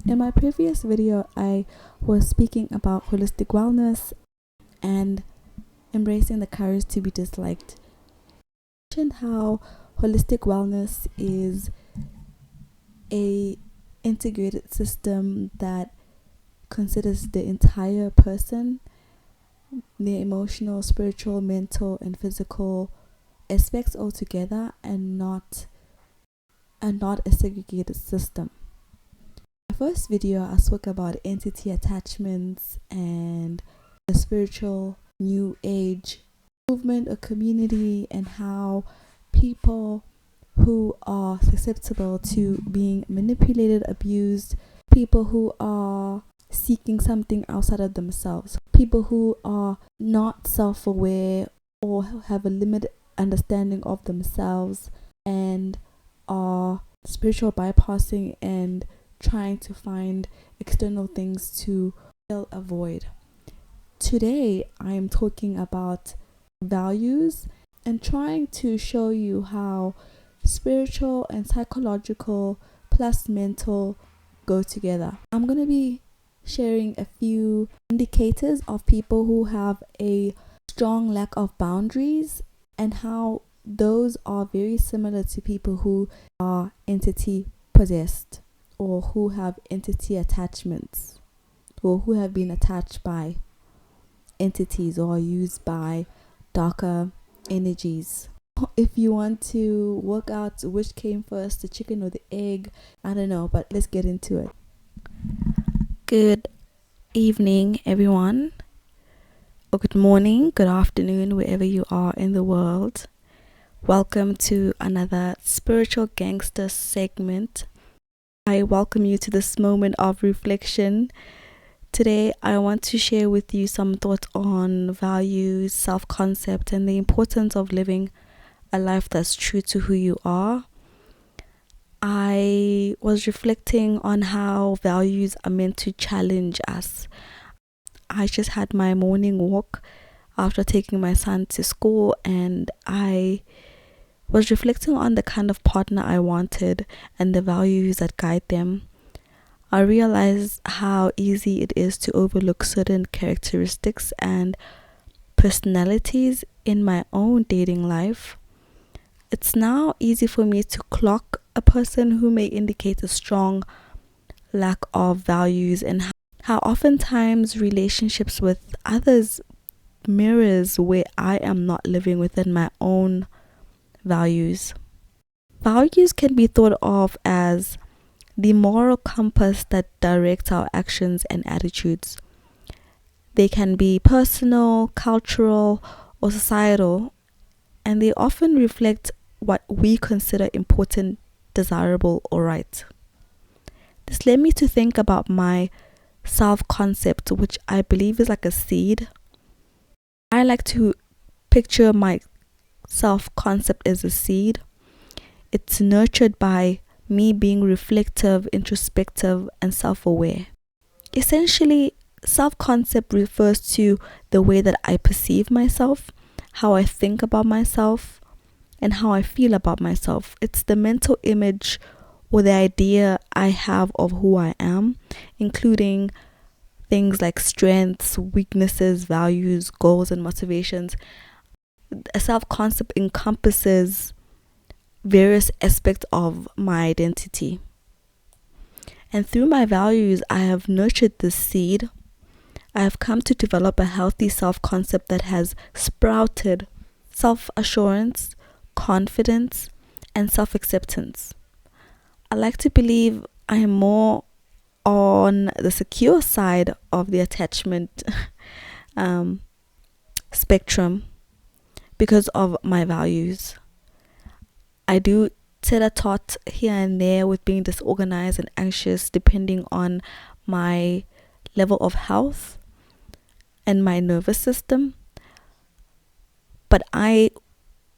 In my previous video, I was speaking about holistic wellness and embracing the courage to be disliked. I mentioned how holistic wellness is a integrated system that considers the entire person, the emotional, spiritual, mental, and physical aspects all together, and not a segregated system. In my first video, I spoke about entity attachments and the spiritual new age movement or community, and how people who are susceptible to being manipulated, abused, people who are seeking something outside of themselves, people who are not self-aware or have a limited understanding of themselves and are spiritual bypassing and trying to find external things to fill a void. Today, I am talking about values and trying to show you how spiritual and psychological plus mental go together. I'm going to be sharing a few indicators of people who have a strong lack of boundaries and how those are very similar to people who are entity possessed or who have entity attachments or who have been attached by entities or are used by darker energies. If you want to work out which came first, the chicken or the egg, I don't know, but let's get into it. Good evening, everyone, or good morning, good afternoon, wherever you are in the world. Welcome to another Spiritual Gangster segment. I welcome you to this moment of reflection. Today, I want to share with you some thoughts on values, self-concept, and the importance of living a life that's true to who you are. I was reflecting on how values are meant to challenge us. I just had my morning walk after taking my son to school, and I was reflecting on the kind of partner I wanted and the values that guide them. I realized how easy it is to overlook certain characteristics and personalities in my own dating life. It's now easy for me to clock a person who may indicate a strong lack of values, and how oftentimes relationships with others mirrors where I am not living within my own values. Values can be thought of as the moral compass that directs our actions and attitudes. They can be personal, cultural, or societal, and they often reflect what we consider important, desirable, or right. This led me to think about my self-concept, which I believe is like a seed. I like to picture my self-concept as a seed. It's nurtured by me being reflective, introspective, and self-aware. Essentially, self-concept refers to the way that I perceive myself, how I think about myself, and how I feel about myself. It's the mental image or the idea I have of who I am, including things like strengths, weaknesses, values, goals, and motivations. A self-concept encompasses various aspects of my identity. And through my values, I have nurtured this seed. I have come to develop a healthy self-concept that has sprouted self-assurance, confidence, and self-acceptance. I like to believe I am more on the secure side of the attachment spectrum because of my values. I do teeter-tot here and there with being disorganized and anxious depending on my level of health and my nervous system. But I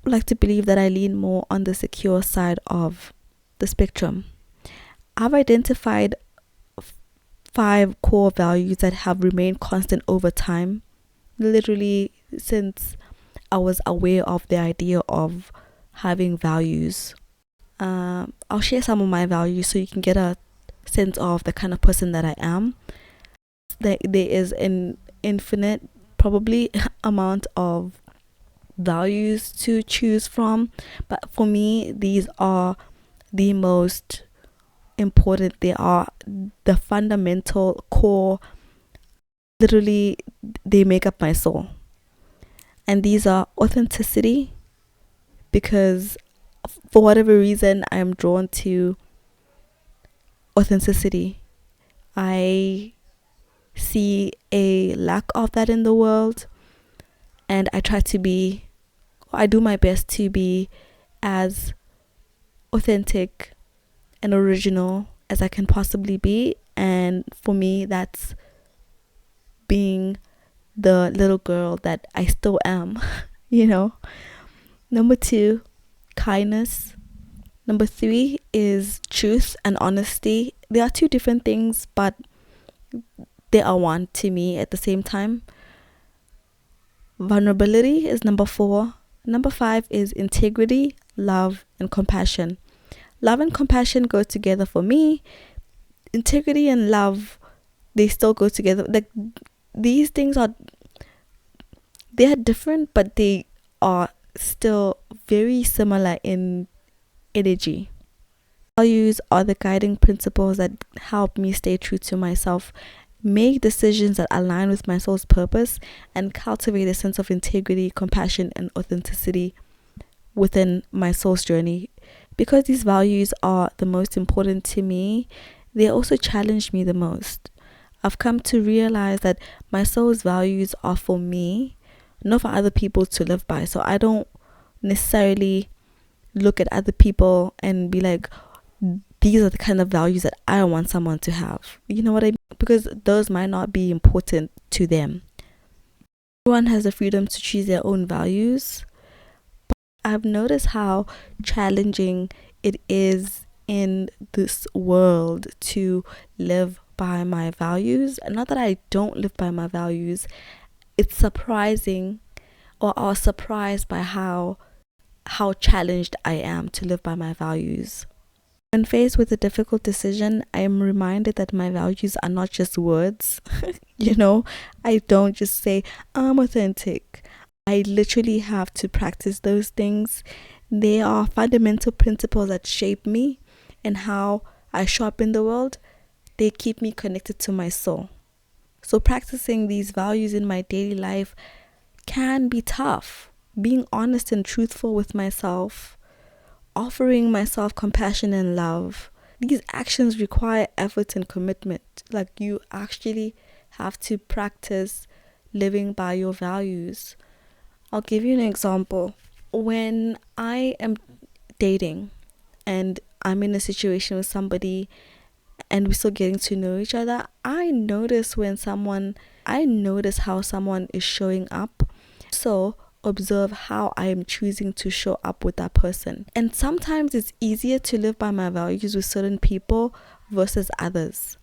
like to believe that I lean more on the secure side of the spectrum. I've identified 5 core values that have remained constant over time, literally since I was aware of the idea of having values. I'll share some of my values so you can get a sense of the kind of person that I am. There is an infinite, probably, amount of values to choose from, but for me, these are the most important. They are the fundamental core. Literally, they make up my soul. And these are authenticity, because for whatever reason, I am drawn to authenticity. I see a lack of that in the world, and I do my best to be as authentic and original as I can possibly be. And for me, that's being the little girl that I still am, you know. Number 2, kindness. Number 3 is truth and honesty. They are two different things, but they are one to me at the same time. Vulnerability is number 4. Number 5 is integrity, love, and compassion. Love and compassion go together for me. Integrity and love, they still go together. Like, these things are different, but they are still very similar in energy. Values are the guiding principles that help me stay true to myself, make decisions that align with my soul's purpose, and cultivate a sense of integrity, compassion, and authenticity within my soul's journey. Because these values are the most important to me, they also challenge me the most. I've come to realize that my soul's values are for me, not for other people to live by. So I don't necessarily look at other people and be like, these are the kind of values that I want someone to have. You know what I mean? Because those might not be important to them. Everyone has the freedom to choose their own values. But I've noticed how challenging it is in this world to live by my values. And not that I don't live by my values. It's surprising, or I was surprised by how challenged I am to live by my values. When faced with a difficult decision, I am reminded that my values are not just words. You know, I don't just say, I'm authentic. I literally have to practice those things. They are fundamental principles that shape me and how I show up in the world. They keep me connected to my soul. So practicing these values in my daily life can be tough. Being honest and truthful with myself, offering myself compassion and love. These actions require effort and commitment. Like, you actually have to practice living by your values. I'll give you an example. When I am dating and I'm in a situation with somebody and we're still getting to know each other, I notice how someone is showing up. So observe how I am choosing to show up with that person. And sometimes it's easier to live by my values with certain people versus others.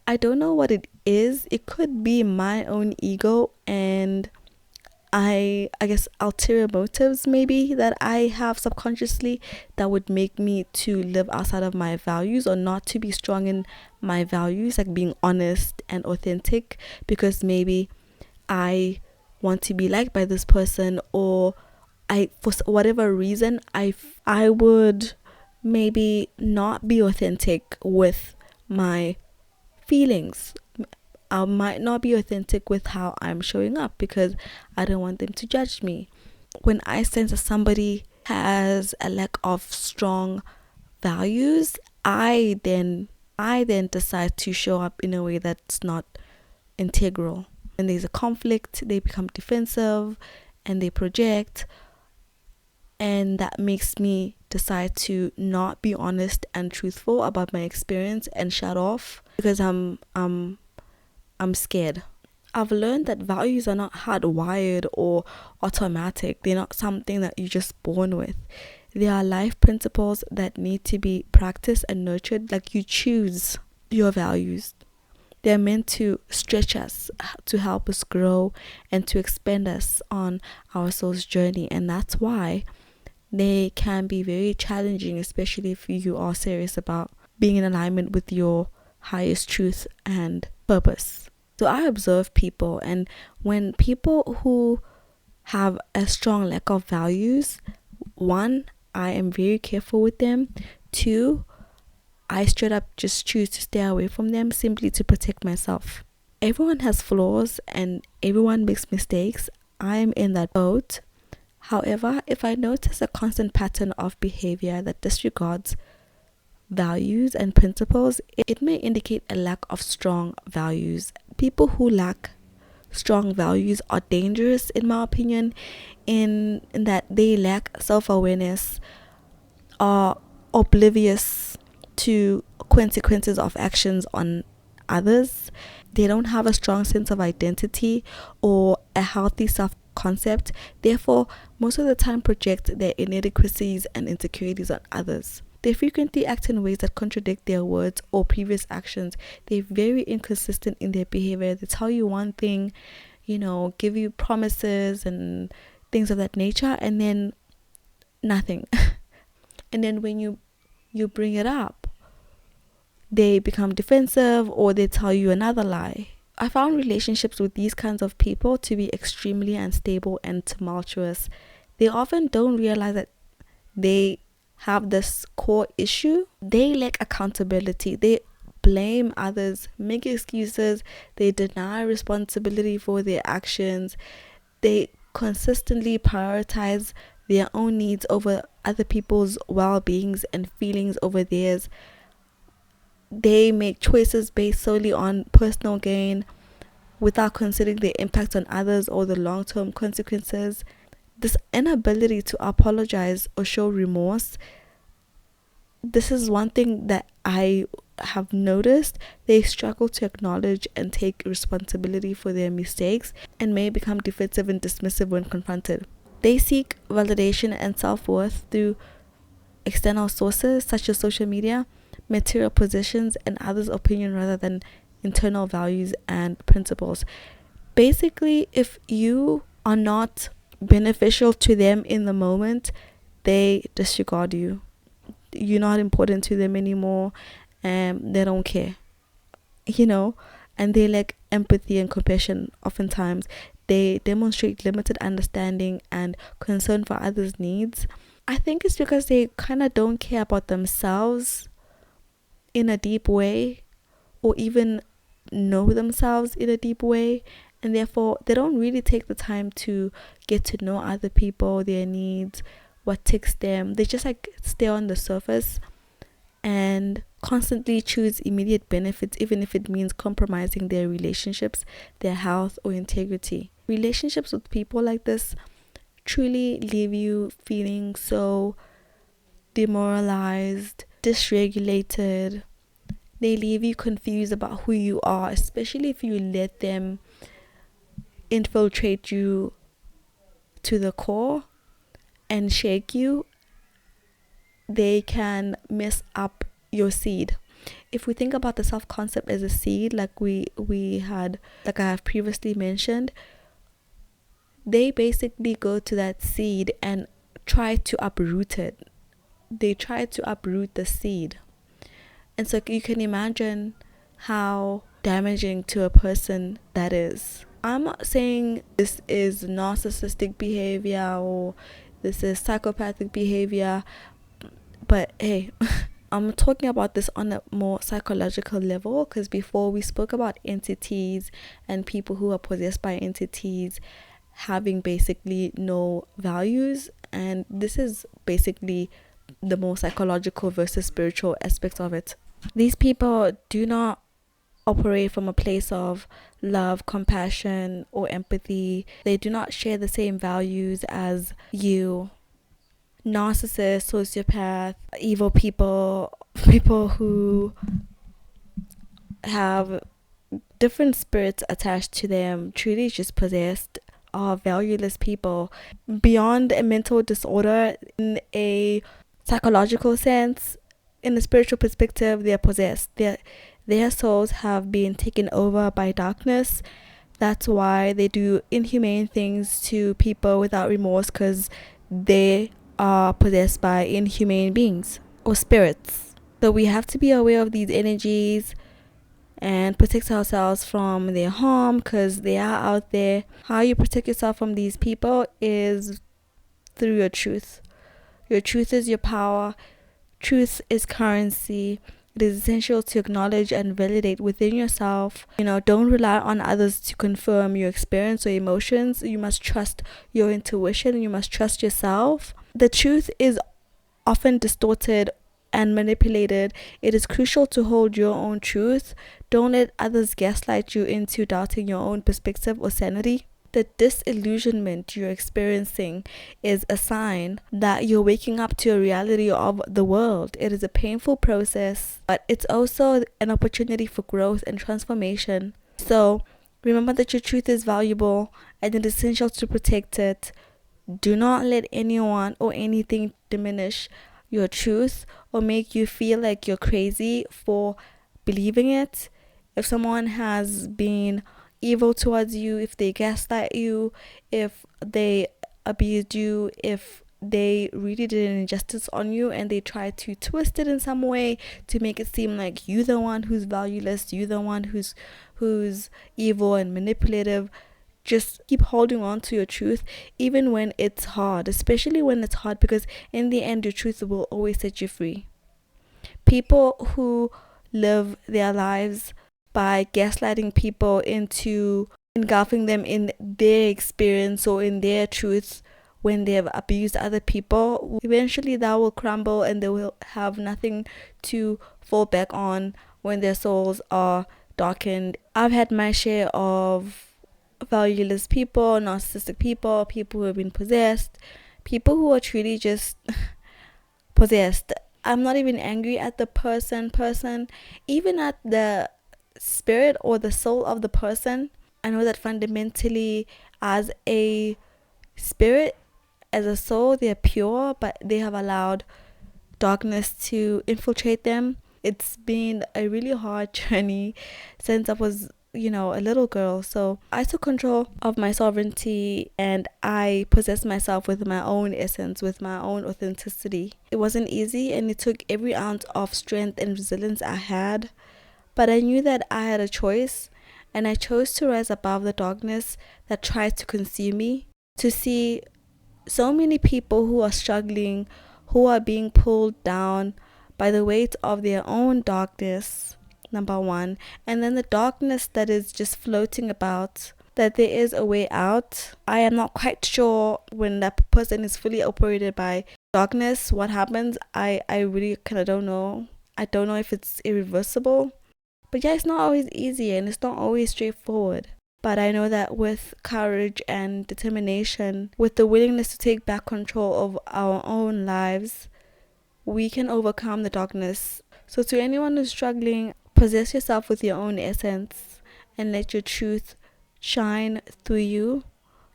I don't know what it is. It could be my own ego and I guess ulterior motives maybe that I have subconsciously that would make me to live outside of my values, or not to be strong in my values, like being honest and authentic, because maybe I want to be liked by this person, or for whatever reason I would maybe not be authentic with my feelings. I might not be authentic with how I'm showing up because I don't want them to judge me. When I sense that somebody has a lack of strong values, I then decide to show up in a way that's not integral. When there's a conflict, they become defensive and they project, and that makes me decide to not be honest and truthful about my experience and shut off because I'm scared. I've learned that values are not hardwired or automatic. They're not something that you're just born with. They are life principles that need to be practiced and nurtured. Like, you choose your values. They're meant to stretch us, to help us grow, and to expand us on our soul's journey. And that's why they can be very challenging, especially if you are serious about being in alignment with your highest truth and purpose. So I observe people, and when people who have a strong lack of values, one, I am very careful with them. Two, I straight up just choose to stay away from them simply to protect myself. Everyone has flaws and everyone makes mistakes. I am in that boat. However, if I notice a constant pattern of behavior that disregards values and principles, it may indicate a lack of strong values. People who lack strong values are dangerous, in my opinion, in that they lack self-awareness, are oblivious to consequences of actions on others. They don't have a strong sense of identity or a healthy self-concept. Therefore, most of the time project their inadequacies and insecurities on others. They frequently act in ways that contradict their words or previous actions. They're very inconsistent in their behavior. They tell you one thing, give you promises and things of that nature, and then nothing. And then when you bring it up, they become defensive or they tell you another lie. I found relationships with these kinds of people to be extremely unstable and tumultuous. They often don't realize that they have this core issue. They lack accountability. They blame others, make excuses, they deny responsibility for their actions. They consistently prioritize their own needs over other people's well-beings and feelings over theirs. They make choices based solely on personal gain without considering the impact on others or the long-term consequences. This inability to apologize or show remorse, this is one thing that I have noticed. They struggle to acknowledge and take responsibility for their mistakes and may become defensive and dismissive when confronted. They seek validation and self-worth through external sources such as social media, material possessions, and others' opinion rather than internal values and principles. Basically, if you are not beneficial to them in the moment, they disregard you. You're not important to them anymore, and they don't care, and they lack empathy and compassion. Oftentimes they demonstrate limited understanding and concern for others' needs. I think it's because they kind of don't care about themselves in a deep way, or even know themselves in a deep way, and therefore they don't really take the time to get to know other people, their needs, what ticks them. They just stay on the surface and constantly choose immediate benefits, even if it means compromising their relationships, their health, or integrity. Relationships with people like this truly leave you feeling so demoralized, dysregulated. They leave you confused about who you are, especially if you let them infiltrate you to the core and shake you. They can mess up your seed. If we think about the self-concept as a seed, like I have previously mentioned, they basically go to that seed and try to uproot it. They try to uproot the seed. And so you can imagine how damaging to a person that is. I'm not saying this is narcissistic behavior or this is psychopathic behavior, but hey, I'm talking about this on a more psychological level, because before we spoke about entities and people who are possessed by entities having basically no values, and this is basically the more psychological versus spiritual aspect of it. These people do not operate from a place of love, compassion, or empathy. They do not share the same values as you. Narcissists, sociopath, evil people who have different spirits attached to them, truly just possessed, are valueless people. Beyond a mental disorder, in a psychological sense, in a spiritual perspective, they are possessed. Their souls have been taken over by darkness. That's why they do inhumane things to people without remorse, because they are possessed by inhumane beings or spirits. So we have to be aware of these energies, and protect ourselves from their harm, because they are out there. How you protect yourself from these people is through your truth. Your truth is your power. Truth is currency. It is essential to acknowledge and validate within yourself. Don't rely on others to confirm your experience or emotions. You must trust your intuition. You must trust yourself. The truth is often distorted and manipulated. It is crucial to hold your own truth. Don't let others gaslight you into doubting your own perspective or sanity. The disillusionment you're experiencing is a sign that you're waking up to a reality of the world. It is a painful process, but it's also an opportunity for growth and transformation. So remember that your truth is valuable and it is essential to protect it. Do not let anyone or anything diminish your truth or make you feel like you're crazy for believing it. If someone has been evil towards you, if they gaslight you, if they abused you, if they really did an injustice on you and they try to twist it in some way to make it seem like you the one who's valueless, you the one who's evil and manipulative, just keep holding on to your truth, even when it's hard, especially when it's hard, because in the end your truth will always set you free. People who live their lives by gaslighting people into engulfing them in their experience or in their truth when they have abused other people, eventually that will crumble and they will have nothing to fall back on when their souls are darkened. I've had my share of valueless people, narcissistic people, people who have been possessed, people who are truly just possessed. I'm not even angry at the person, even at the spirit or the soul of the person. I know that fundamentally, as a spirit, as a soul, they're pure, but they have allowed darkness to infiltrate them. It's been a really hard journey since I was a little girl. So I took control of my sovereignty and I possessed myself with my own essence, with my own authenticity. It wasn't easy and it took every ounce of strength and resilience I had, but I knew that I had a choice, and I chose to rise above the darkness that tried to consume me, to see so many people who are struggling, who are being pulled down by the weight of their own darkness, number one, and then the darkness that is just floating about, that there is a way out. I am not quite sure when that person is fully operated by darkness, what happens. I really kind of don't know. I don't know if it's irreversible. But yeah, it's not always easy and it's not always straightforward. But I know that with courage and determination, with the willingness to take back control of our own lives, we can overcome the darkness. So to anyone who's struggling, possess yourself with your own essence and let your truth shine through you.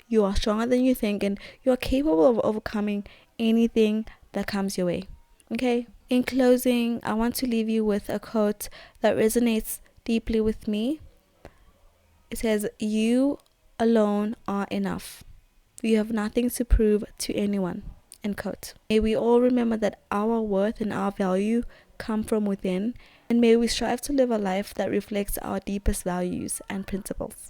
You are stronger than you think and you are capable of overcoming anything that comes your way. Okay? In closing, I want to leave you with a quote that resonates deeply with me. It says, "You alone are enough. You have nothing to prove to anyone." End quote. May we all remember that our worth and our value come from within, and may we strive to live a life that reflects our deepest values and principles.